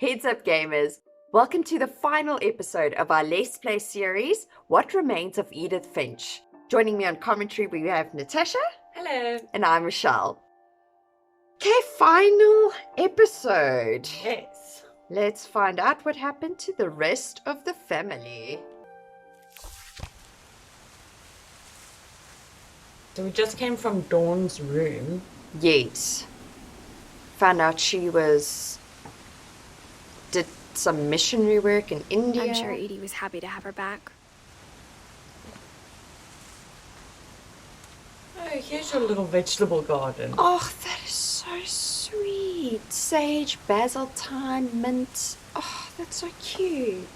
Heads up gamers, welcome to the final episode of our Let's Play series, What Remains of Edith Finch. Joining me on commentary we have Natasha. Hello. And I'm Michelle. Okay, final episode. Yes. Let's find out what happened to the rest of the family. So we just came from Dawn's room. Yes. Found out she did some missionary work in India. I'm sure Edie was happy to have her back. Oh, here's your little vegetable garden. Oh, that is so sweet. Sage, basil, thyme, mint. Oh, that's so cute.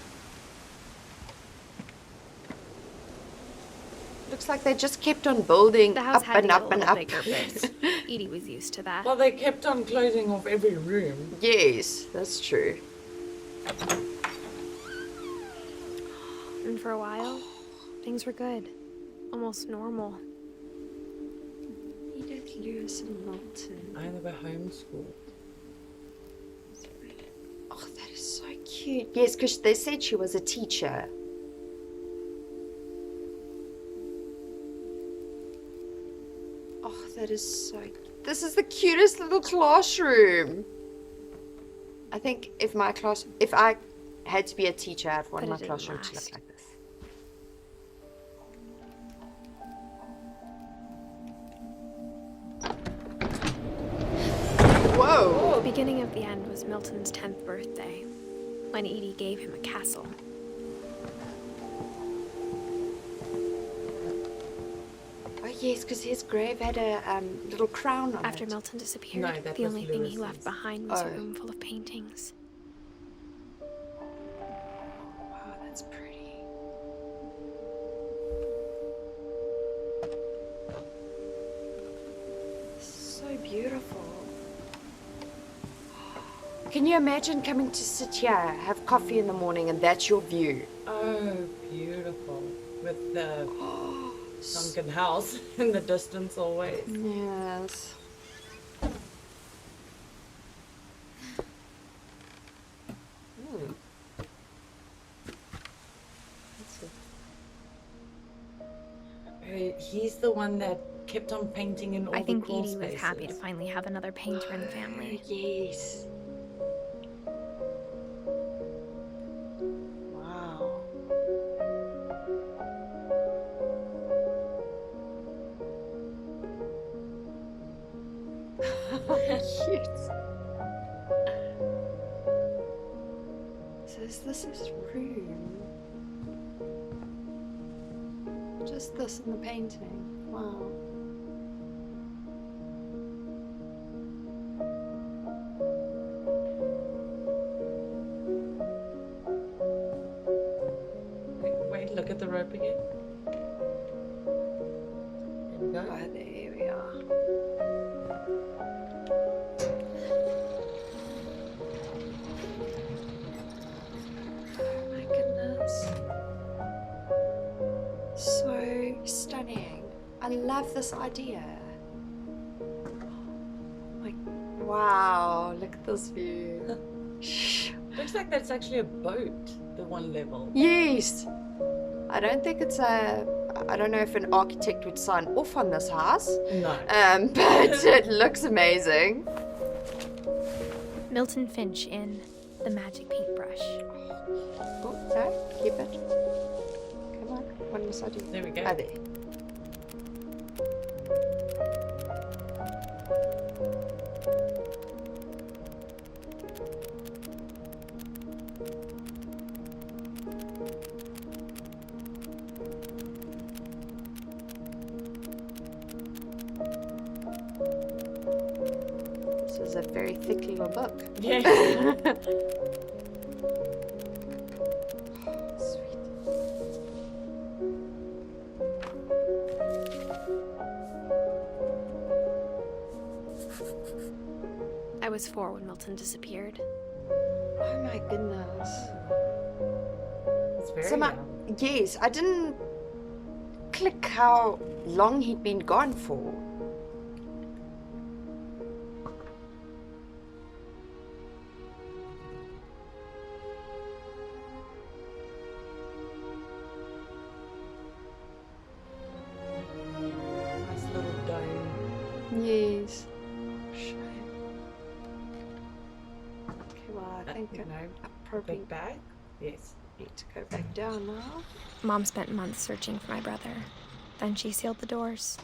Looks like they just kept on building The house up had and to up get and a up. little bigger, but Edie was used to that. Well, they kept on closing off every room. Yes, that's true. And for a while, things were good. Almost normal. Edith, Lewis, and Milton. I they were homeschooled. Oh, that is so cute. Yes, because they said she was a teacher. Oh, that is so... This is the cutest little classroom. I think if I had to be a teacher, I'd want But my it didn't classroom to look last. like this. Whoa! The beginning of the end was Milton's 10th birthday, when Edie gave him a castle. Oh yes, because his grave had a little crown on After it. Milton disappeared, No, that the was only thing he Lewis's. left behind was Oh. a room full of paintings. Wow, that's pretty. So beautiful. Can you imagine coming to sit here, have coffee in the morning, and that's your view? Oh, beautiful. With the sunken house in the distance always. Yes. Hmm. He's the one that kept on painting in all I think the crawl Edie was happy to spaces. finally have another painter in the family. Yes. Wow. Cute. So is this his room? Just this in the painting. Wow. Wait, look at the rope again. There we go. Oh, there we are. Oh my goodness. So stunning. I love this idea. Like, wow, look at this view. Looks like that's actually a boat, the one level. Yes. I don't think it's I don't know if an architect would sign off on this house. No. But it looks amazing. Milton Finch in The Magic Paintbrush. Oh, no, keep it. Come on, what must I do? There we go. Oh, there. This is a very thick little book. Yeah. Sweet. I was 4 when Milton disappeared. Oh my goodness. It's very So young. yes, I didn't click how long he'd been gone for. nice. Shame. Okay, well, I think You know, I probably big bag. Yes. need to go back down now. Mom spent months searching for my brother. Then she sealed the doors.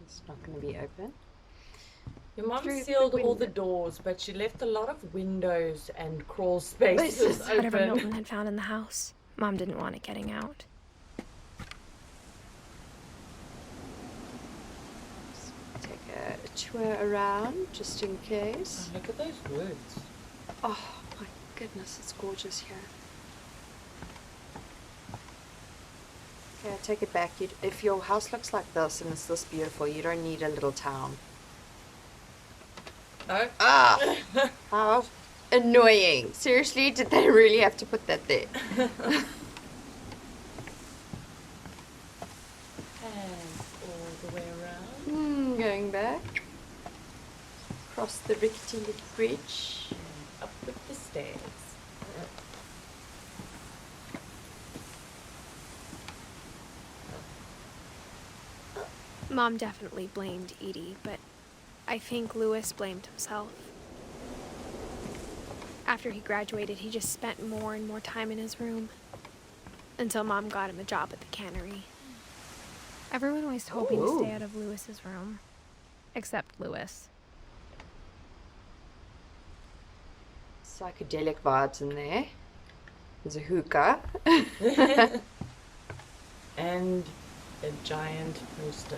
It's not going to be open. Your mom Through the sealed all the window. doors, but she left a lot of windows and crawl spaces Whatever open. Milton had found in the house, Mom didn't want it getting out. Take a tour around just in case. Oh, look at those woods. Oh my goodness, it's gorgeous here. Okay, I take it back. If your house looks like this and it's this beautiful, you don't need a little town. No? Ah! How annoying. Seriously, did they really have to put that there? And all the way around. Going back. Across the rickety little bridge. Up with the stairs. Mom definitely blamed Edie, but I think Lewis blamed himself. After he graduated, he just spent more and more time in his room. Until Mom got him a job at the cannery. Everyone always told me to stay out of Lewis's room. Except Lewis. Psychedelic vibes in there. There's a hookah. And a giant poster.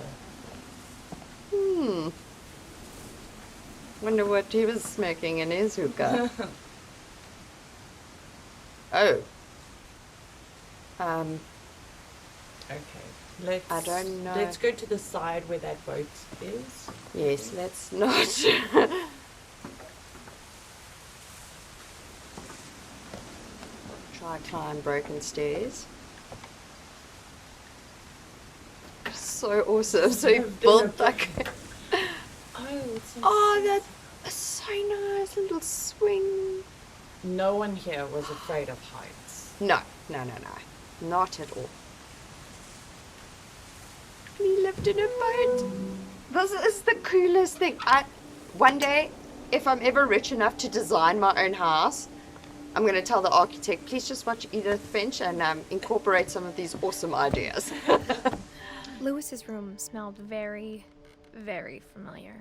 Wonder what he was smoking in his hookah. Oh. Okay. Let's, I don't know. Let's go to the side where that boat is. Yes, let's not. Try climb broken stairs. So awesome. So you built like. Oh, that's so nice. Little swing. No one here was afraid of heights. No. Not at all. We lived in a boat. This is the coolest thing. One day, if I'm ever rich enough to design my own house, I'm going to tell the architect, please just watch Edith Finch and incorporate some of these awesome ideas. Lewis's room smelled very, very familiar.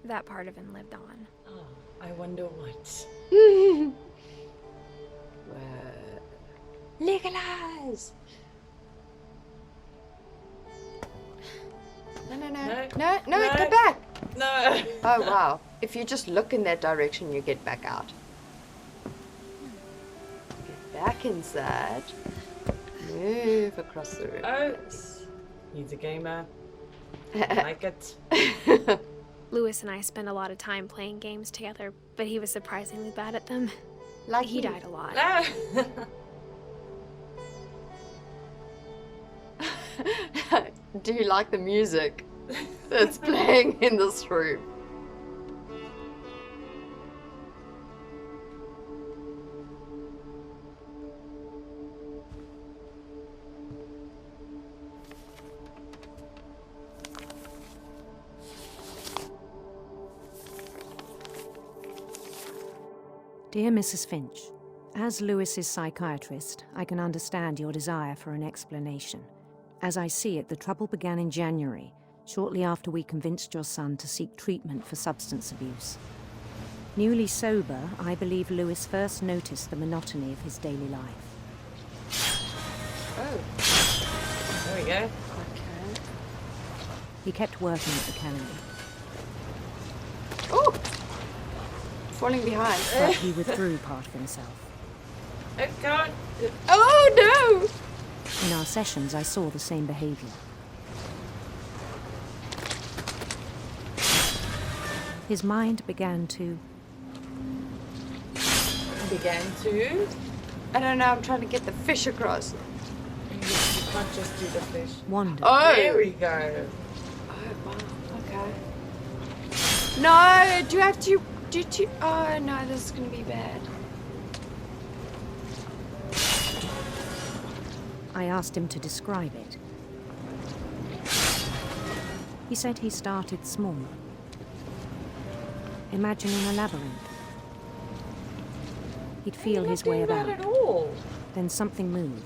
That part of him lived on. Oh, I wonder what. Legalize! No, go back! No. Oh, wow. If you just look in that direction, you get back out. Get back inside. Move across the room. Oh. Yes. He's a gamer. I like it. Lewis and I spent a lot of time playing games together, but he was surprisingly bad at them. Like He died a lot. Ah. Do you like the music that's playing in this room? Dear Mrs. Finch, as Lewis's psychiatrist, I can understand your desire for an explanation. As I see it, the trouble began in January, shortly after we convinced your son to seek treatment for substance abuse. Newly sober, I believe Lewis first noticed the monotony of his daily life. Oh, There we go. okay. He kept working at the cannery, Oh! Falling behind. but he withdrew part of himself. Oh, God. Oh, no! In our sessions, I saw the same behavior. His mind began to... Began to. I don't know, I'm trying to get the fish across. You can't just do the fish. wander. Oh! There we go. Oh, wow, okay. No, do you have to... Oh, no, this is going to be bad. I asked him to describe it. He said he started small, imagining a labyrinth. He'd feel his way about. At all. Then something moved.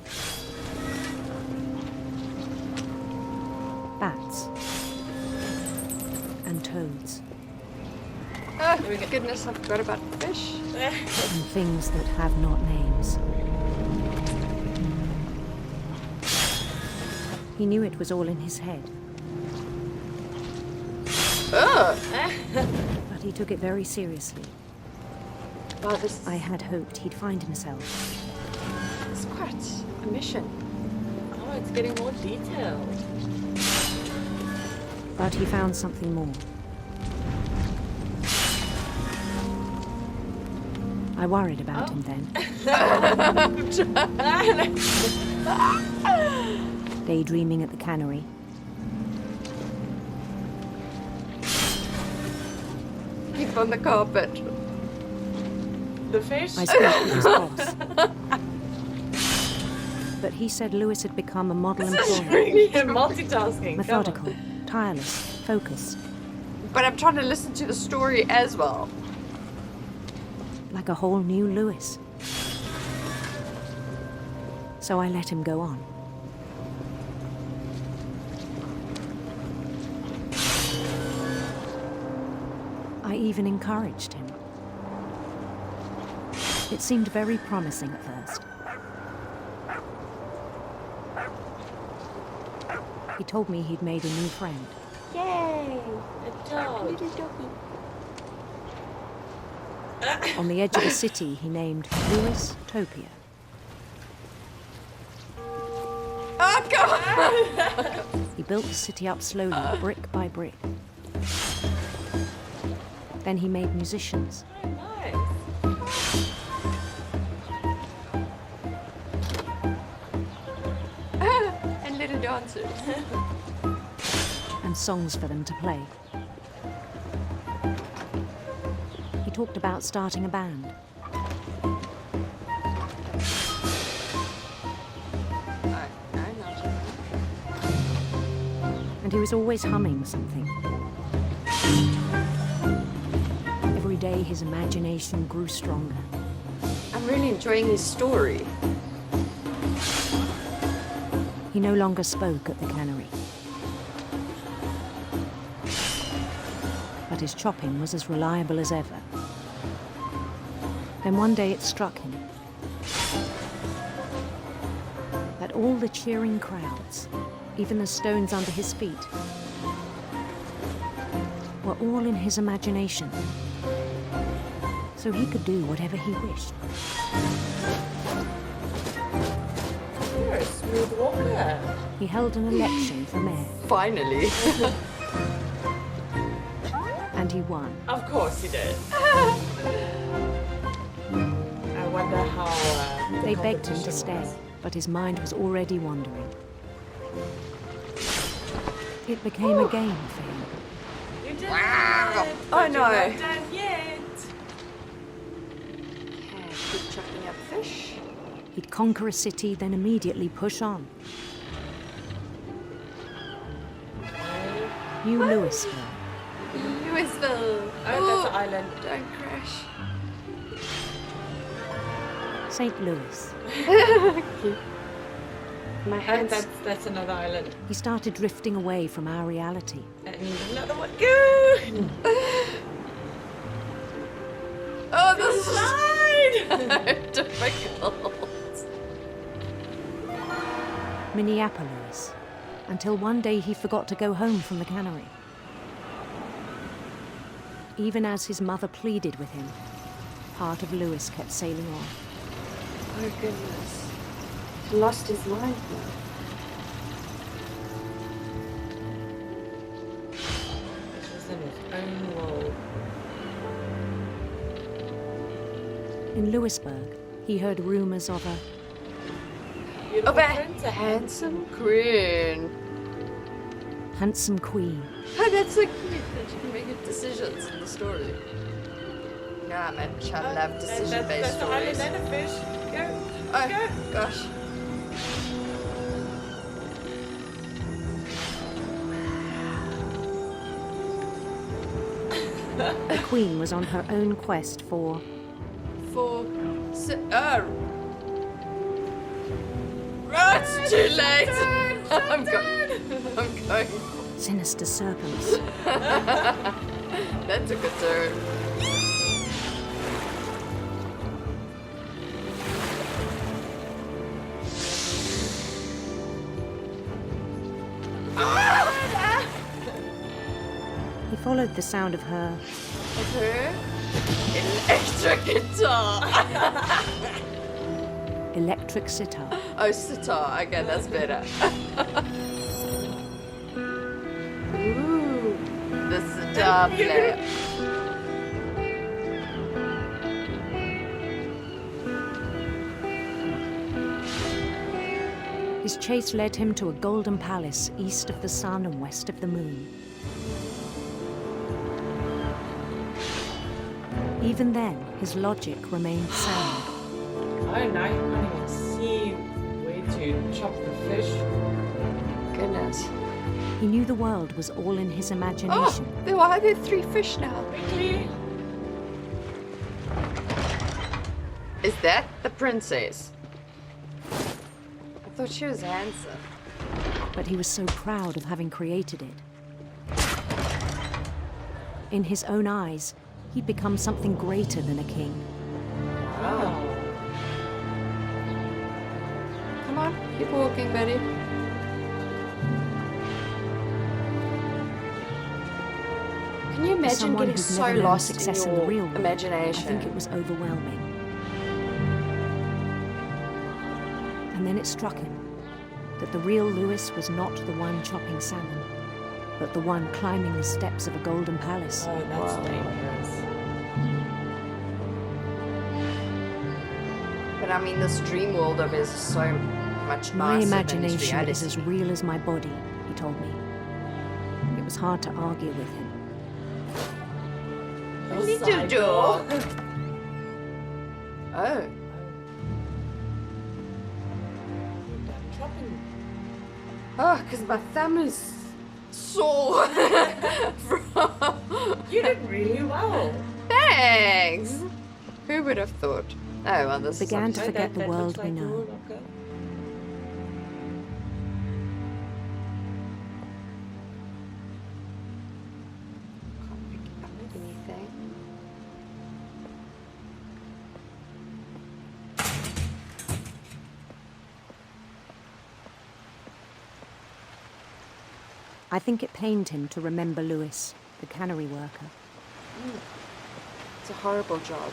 Bats. And toads. Oh, goodness, I forgot about fish. And things that have not names. He knew it was all in his head. Ugh. But he took it very seriously. Oh, this I had hoped he'd find himself. is quite a mission. Oh, it's getting more detailed. But he found something more. I worried about him then. Daydreaming at the cannery. Keep on the carpet. The fish? I spoke with his boss. But he said Lewis had become a model employee. Multitasking. Methodical, tireless, focused. But I'm trying to listen to the story as well. Like a whole new Lewis. So I let him go on. I even encouraged him. It seemed very promising at first. He told me he'd made a new friend. Yay! A dog. Little doggy. On the edge of the city, he named Lewis Topia. Oh, God! He built the city up slowly, brick by brick. Then he made musicians. Oh, nice. And little dancers. And songs for them to play. He talked about starting a band. And he was always humming something. Every day his imagination grew stronger. I'm really enjoying his story. He no longer spoke at the cannery. But his chopping was as reliable as ever. Then one day it struck him that all the cheering crowds, even the stones under his feet, were all in his imagination. So he could do whatever he wished. You're a smooth walker. He held an election for mayor, Finally. and he won. Of course you did. I wonder how. They begged him to competition stay, was. but his mind was already wandering. It became a game for him. You did Wow. it! Oh, But no. You're not done yet. Okay, keep chopping up fish. He'd conquer a city, then immediately push on. New Louisville. Louisville. Oh, that's an island. Don't crash. St. Louis. My And hands. that's another island. He started drifting away from our reality. And another one. Good! Oh, this is Slide! difficult. Minneapolis. Until one day he forgot to go home from the cannery. Even as his mother pleaded with him, part of Lewis kept sailing on. Oh, goodness. He lost his mind now. This was in his own world. In Louisburg, he heard rumors of a Beautiful Of a princess. handsome queen. handsome queen. Oh, that's so cute that you can make good decisions in the story. Nah, man, I love decision-based That's the island stories. and a fish. Go. Oh, Go. gosh. queen was on her own quest for It's too late. I'm going. sinister serpents. That took a turn. He followed the sound of her Of her electric guitar. electric sitar. Oh, sitar. Okay, that's better. Ooh, the sitar player. His chase led him to a golden palace east of the sun and west of the moon. Even then, his logic remained sound. Oh, now you can't even see where to chop the fish. Goodness. He knew the world was all in his imagination. Oh, why are there 3 fish now? Quickly. Is that the princess? I thought she was handsome. But he was so proud of having created it. In his own eyes, he'd become something greater than a king. Wow. Come on, keep walking, buddy. Can you For imagine someone getting who'd so never known lost success in in the your real world, I imagination? think it was overwhelming. And then it struck him that the real Lewis was not the one chopping salmon, but the one climbing the steps of a golden palace. Oh, that's dangerous. But I mean, this dream world of his is so much My nicer imagination than is his as reality. real as my body, he told me. It was hard to argue with him. Little door. Oh. Chopping. Oh, because my thumb is sore. You did really well. Thanks. Who would have thought? Oh, well, this Began is to No, forget the that world looks we like know. wood, okay. Can't pick up anything. I think it pained him to remember Lewis, the cannery worker. It's a horrible job.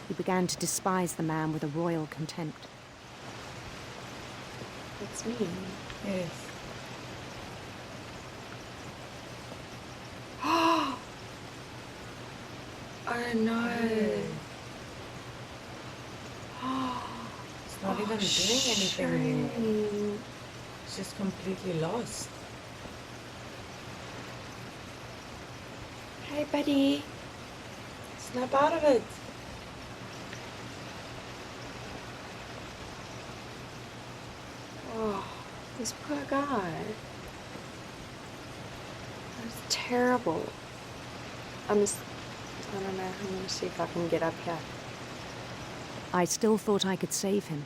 He began to despise the man with a royal contempt. That's me. Yes. Oh no. It's not even doing anything anymore. It's just completely lost. Hey, buddy. Snap out of it. Oh, this poor guy. That's terrible. I don't know. I'm gonna see if I can get up here. I still thought I could save him.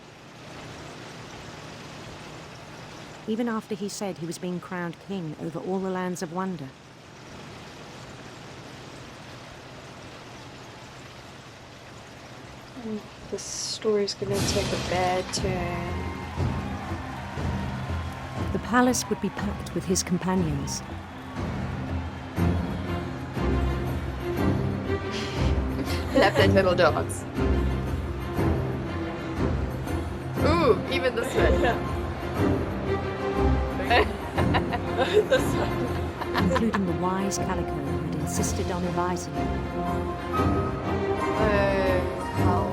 Even after he said he was being crowned king over all the lands of wonder. This story's gonna take a bad turn. The palace would be packed with his companions. Love that little dance. Ooh, even this one. This one. Including the wise Calico who had insisted on advising him. Hell.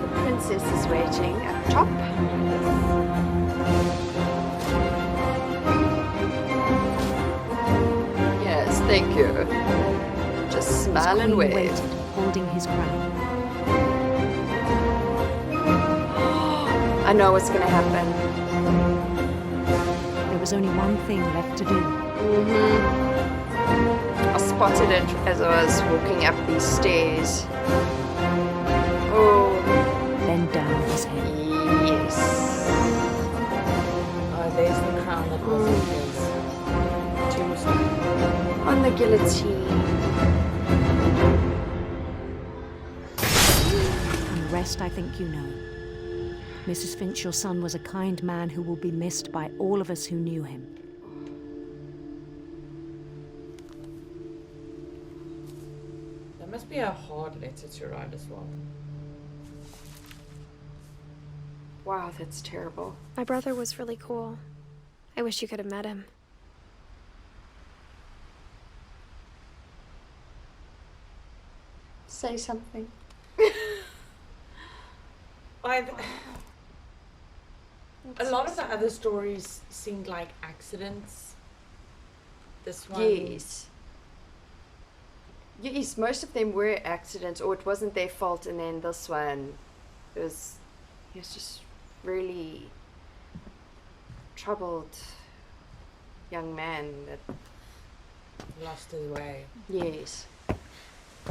The princess is waiting at the top. Yes, thank you. Smile and Queen wave. waited, holding his crown. I know what's gonna happen. There was only one thing left to do. I spotted it as I was walking up these stairs. Oh, Bend down his head. yes. Oh, there's the crown that wasn't his. Tombstone. On the guillotine. And the rest I think you know. Mrs. Finch, your son was a kind man who will be missed by all of us who knew him. That must be a hard letter to write as well. Wow, that's terrible. My brother was really cool. I wish you could have met him. Say something. A lot of the other stories seemed like accidents. This one, Yes. Yes, most of them were accidents, or it wasn't their fault, and then this one, he was just really troubled young man that, lost his way. yes.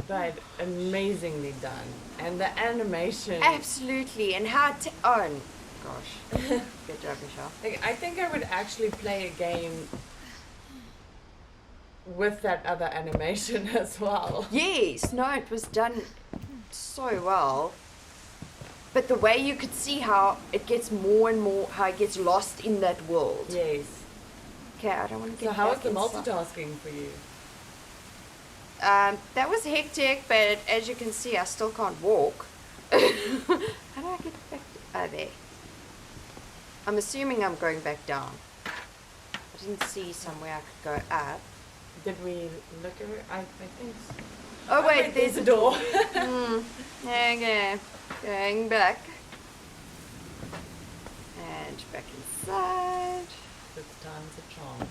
But amazingly done. And the animation. Absolutely, and how oh, gosh. Good job, Michelle. Like, I think I would actually play a game with that other animation as well. Yes, no, it was done so well. But the way you could see how it gets more and more, how it gets lost in that world. Yes. Okay, I don't want to get So how was back the inside. multitasking for you? That was hectic, but as you can see, I still can't walk. How do I get back? There. I'm assuming I'm going back down. I didn't see somewhere I could go up. Did we look at it? I think so. Oh wait, there's a door. Okay, going back. And back inside. This time's a charm.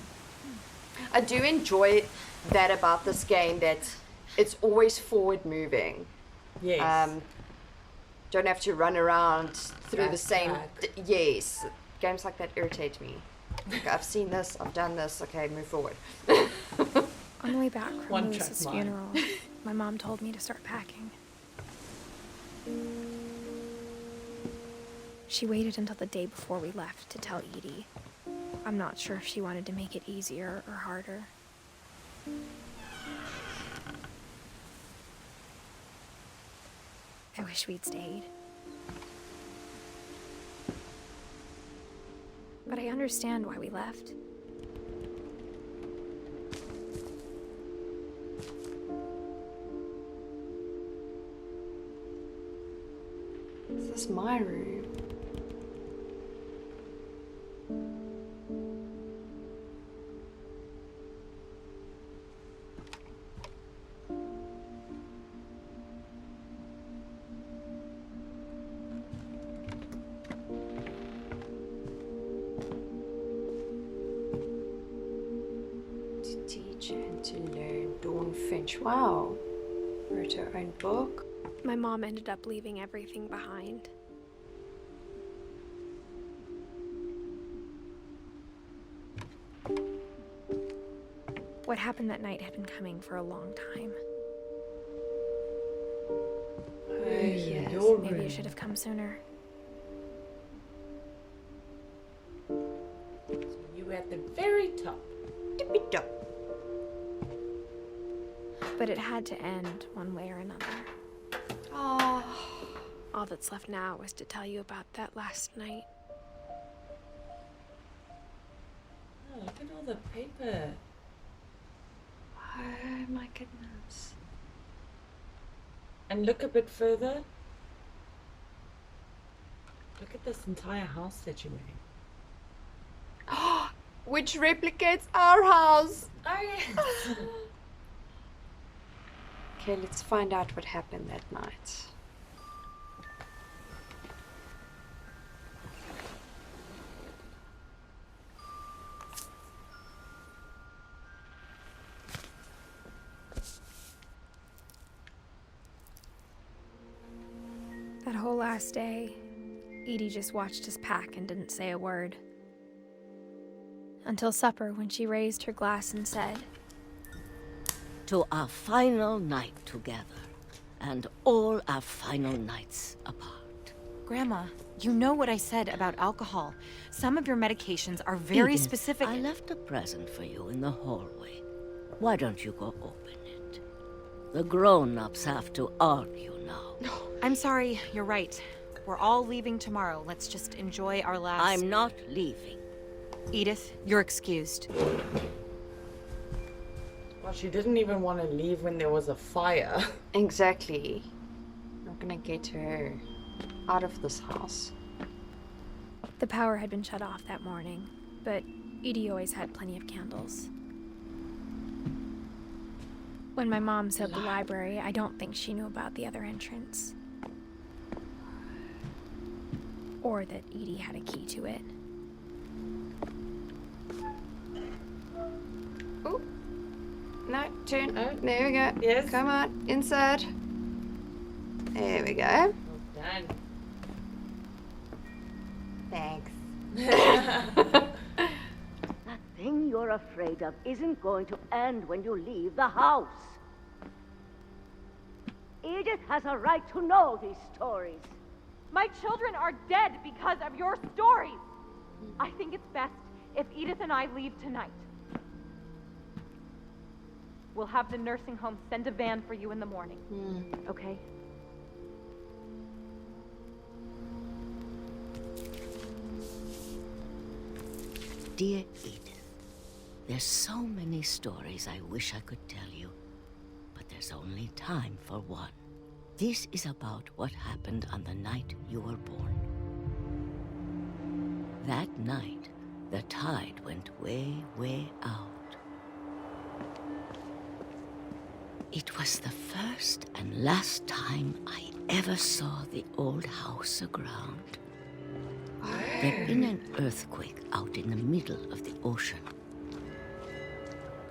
I do enjoy that about this game, that it's always forward moving. Yes. Don't have to run around through the same. Backtrack. Yes, games like that irritate me. Like, I've seen this, I've done this. Okay, move forward. On the way back from One Lewis's track mind. funeral, my mom told me to start packing. She waited until the day before we left to tell Edie. I'm not sure if she wanted to make it easier or harder. I wish we'd stayed. But I understand why we left. This is my room. To teach and to learn. Dawn Finch. Wow. Wrote her own book. My mom ended up leaving everything behind. What happened that night had been coming for a long time. Oh, yes. Your Maybe room. it should have come sooner. You were at the very top. Tippy-top. But it had to end one way or another. Oh. All that's left now is to tell you about that last night. Oh, look at all the paper. Oh my goodness. And look a bit further. Look at this entire house that you made. Which replicates our house. Oh, yes. Okay, let's find out what happened that night. whole last day, Edie just watched us pack and didn't say a word. Until supper, when she raised her glass and said, "To our final night together, and all our final nights apart." Grandma, you know what I said about alcohol. Some of your medications are very Edith, specific. I left a present for you in the hallway. Why don't you go open it? The grown-ups have to argue now. I'm sorry, you're right. We're all leaving tomorrow. Let's just enjoy our last... I'm not leaving. Edith, you're excused. Well, she didn't even want to leave when there was a fire. Exactly. Not gonna get her out of this house. the power had been shut off that morning, but Edie always had plenty of candles. When my mom said the library, I don't think she knew about the other entrance. Or that Edie had a key to it. Oh. No, turn. Oh. There we go. Yes. Come on, inside. There we go. Well done. Thanks. That thing you're afraid of isn't going to end when you leave the house. Edith has a right to know these stories. My children are dead because of your stories. I think it's best if Edith and I leave tonight. We'll have the nursing home send a van for you in the morning. Okay? Dear Edith, there's so many stories I wish I could tell you, but there's only time for one. This is about what happened on the night you were born. That night, the tide went way, way out. It was the first and last time I ever saw the old house aground. There'd been an earthquake out in the middle of the ocean.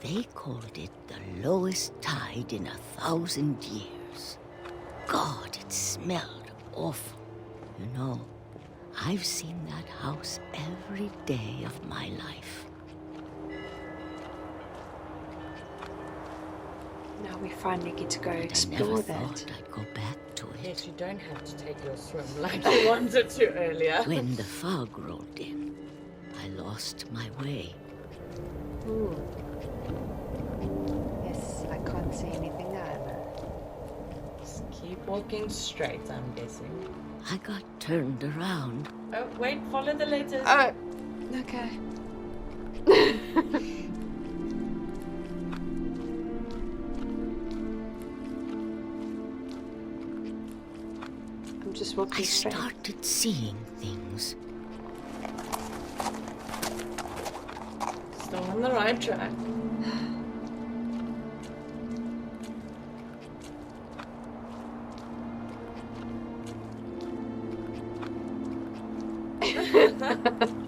They called it the lowest tide in 1,000 years. God, it smelled awful. You know, I've seen that house every day of my life. Now we finally get to go I never explore thought that. I'd go back to it. Yes, you don't have to take your swim like you wanted to earlier. When the fog rolled in, I lost my way. Ooh. Yes, I can't see anything either. Just keep walking straight, I'm guessing. I got turned around. Oh, wait, follow the letters. Oh, okay. I'm just walking I straight. started seeing things. Still on the right track.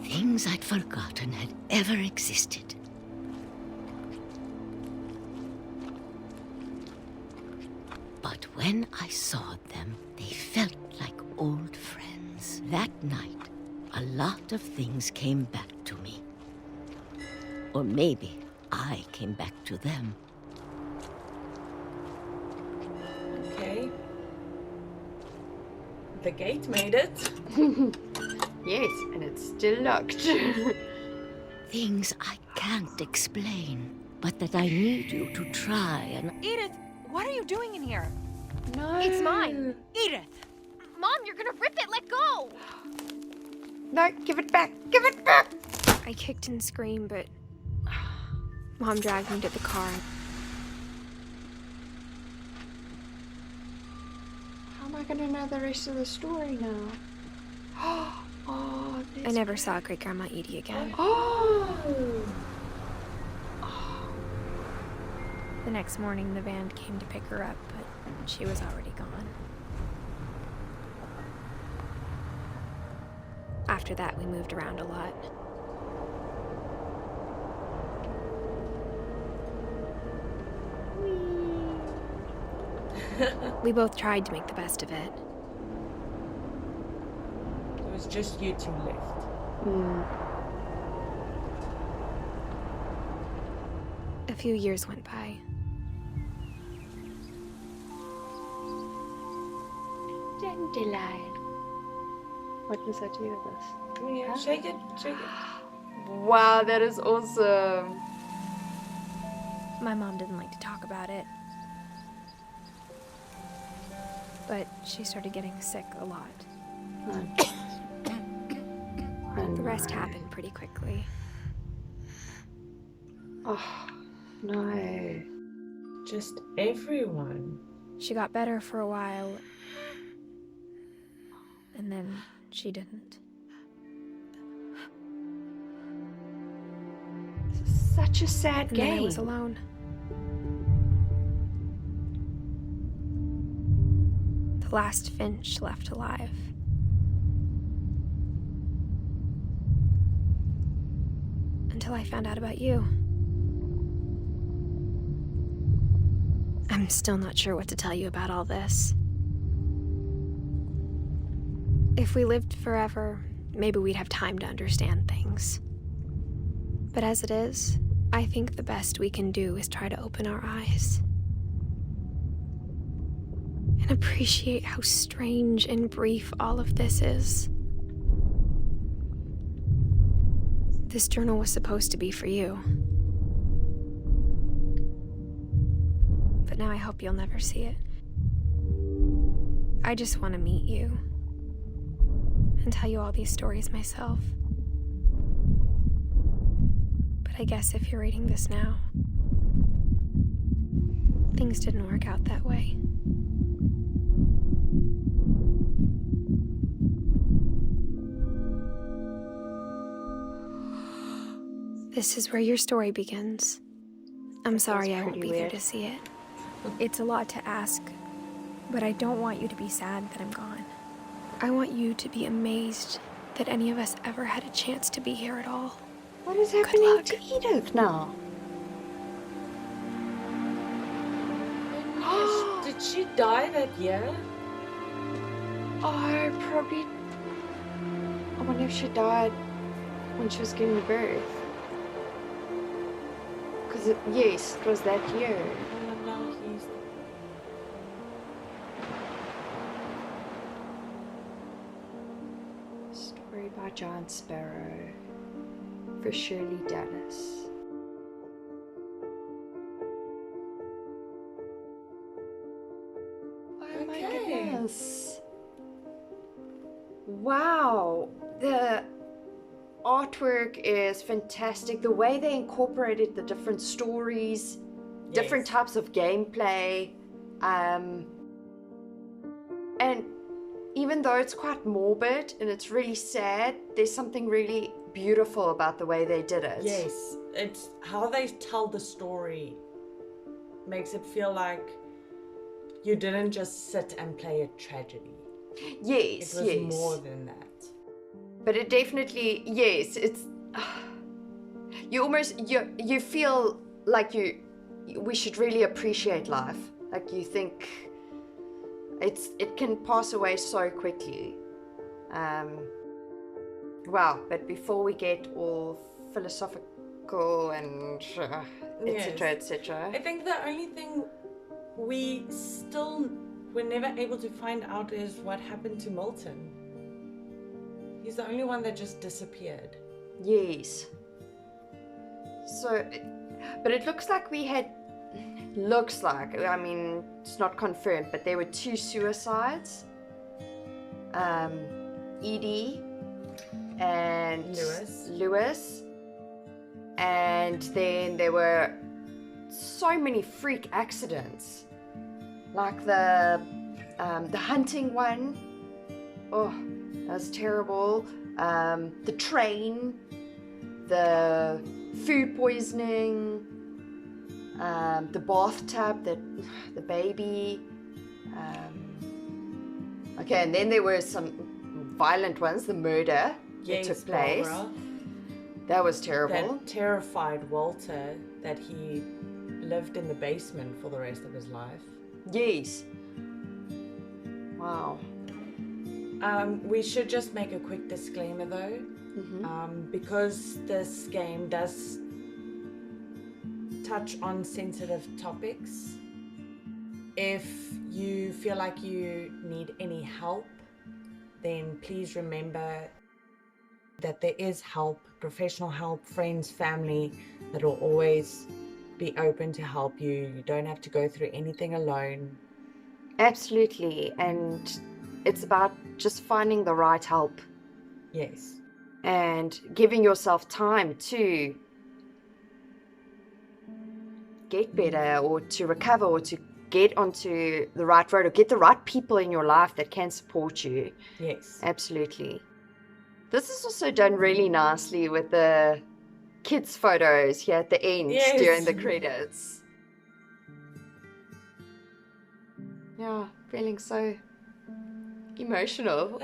Things I'd forgotten had ever existed. But when I saw them, they felt like old friends. That night, a lot of things came back to me. Or maybe I came back to them. Okay. The gate made it. Yes, and it's still locked. Things I can't explain, but that I need you to try and... Edith, what are you doing in here? No. It's mine. Edith! Mom, you're gonna rip it! Let go! No, give it back. Give it back. I kicked and screamed, but Mom dragged me to the car. How am I going to know the rest of the story now? Oh, I never saw Great Grandma Edie again. Oh. The next morning, the van came to pick her up, but she was already gone. After that, we moved around a lot. We both tried to make the best of it. was just you two left. A few years went by. Dandelion. What does that do with this? Yeah, shake it, shake it. Wow, that is awesome. My mom didn't like to talk about it. But she started getting sick a lot. The rest happened pretty quickly. Oh, no. Just everyone. She got better for a while, and then she didn't. Such a sad And then I game. was alone. The last Finch left alive. Until I found out about you. I'm still not sure what to tell you about all this. If we lived forever, maybe we'd have time to understand things. But as it is, I think the best we can do is try to open our eyes. And appreciate how strange and brief all of this is. This journal was supposed to be for you. But now I hope you'll never see it. I just want to meet you and tell you all these stories myself. But I guess if you're reading this now, things didn't work out that way. This is where your story begins. I'm sorry I won't be there to see it. It's a lot to ask, but I don't want you to be sad that I'm gone. I want you to be amazed that any of us ever had a chance to be here at all. What is Good happening luck. to Edith now? Did she die that year? Oh, probably. I wonder if she died when she was giving birth. Because, yes, it was that year. Oh, no, he's... Story by John Sparrow for Shirley Dallas. Oh my goodness. Wow. The artwork is fantastic. The way they incorporated the different stories, different types of gameplay, and even though it's quite morbid and it's really sad, there's something really beautiful about the way they did it. Yes, it's how they tell the story makes it feel like you didn't just sit and play a tragedy. Yes, It was yes. more than that. But it definitely, yes, it's you almost you feel like we should really appreciate life. Like you think it can pass away so quickly. Wow, but before we get all philosophical and etc. etc. I think the only thing we still were never able to find out is what happened to Milton. He's the only one that just disappeared. Yes. So, but it looks like I mean, it's not confirmed, but there were 2 suicides. Edie and Lewis. And then there were so many freak accidents. Like the hunting one. Oh, that was terrible. The train, the food poisoning, the bathtub, the baby. Okay, and then there were some violent ones, the murder that took place. Barbara. That was terrible. That terrified Walter that he lived in the basement for the rest of his life. Yes. Wow. We should just make a quick disclaimer though, because this game does touch on sensitive topics. If you feel like you need any help, then please remember that there is help, professional help, friends, family that will always be open to help you. You don't have to go through anything alone. Absolutely. And it's about just finding the right help Yes. and giving yourself time to get better or to recover or to get onto the right road or get the right people in your life that can support you. Yes. Absolutely. This is also done really nicely with the kids' photos here at the end during the credits. Yeah, feeling so emotional.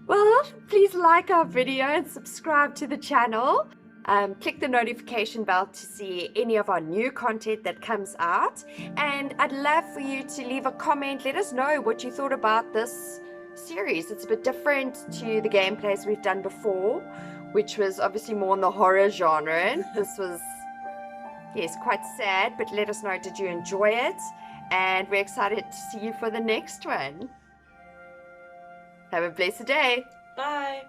Well, please like our video and subscribe to the channel. Click the notification bell to see any of our new content that comes out. And I'd love for you to leave a comment. Let us know what you thought about this series. It's a bit different to the gameplays we've done before, which was obviously more in the horror genre. This was, yes, quite sad, but let us know, did you enjoy it? And we're excited to see you for the next one. Have a blessed day. Bye.